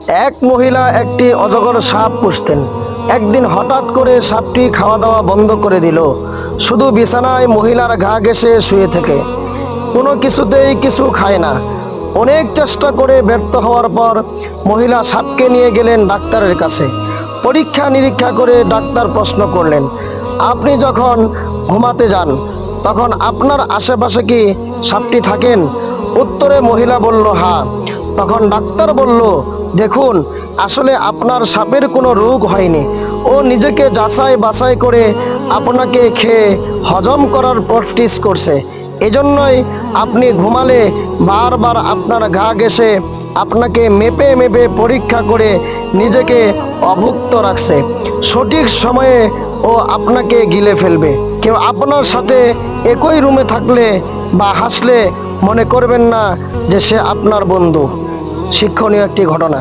এক মহিলা একটি অজগর সাপ পুষতেন। একদিন হঠাৎ করে সাপটি খাওয়া দাওয়া বন্ধ করে দিল। শুধু বিছানায় মহিলার গা ঘেঁষে শুয়ে থেকে, কোনো কিছুতেই কিছু খায় না। অনেক চেষ্টা করে ব্যর্থ হওয়ার পর মহিলা সাপকে নিয়ে গেলেন ডাক্তারের কাছে। পরীক্ষা নিরীক্ষা করে ডাক্তার প্রশ্ন করলেন, আপনি যখন ঘুমাতে যান তখন আপনার আশেপাশে কি সাপটি থাকেন? উত্তরে মহিলা বলল, হ্যাঁ। তখন ডাক্তার বলল, দেখুন, আসলে আপনার সাপের কোনো রোগ হয়নি। ও নিজেকে যাচাই বাছাই করে আপনাকে খেয়ে হজম করার প্র্যাকটিস করছে। এজন্যই আপনি ঘুমালে বারবার আপনার গা ঘেঁষে আপনাকে মেপে মেপে পরীক্ষা করে নিজেকে অভুক্ত রাখছে। সঠিক সময়ে ও আপনাকে গিলে ফেলবে। কেউ আপনার সাথে একই রুমে থাকলে বা হাসলে মনে করবেন না যে সে আপনার বন্ধু। শিক্ষণীয় একটি ঘটনা।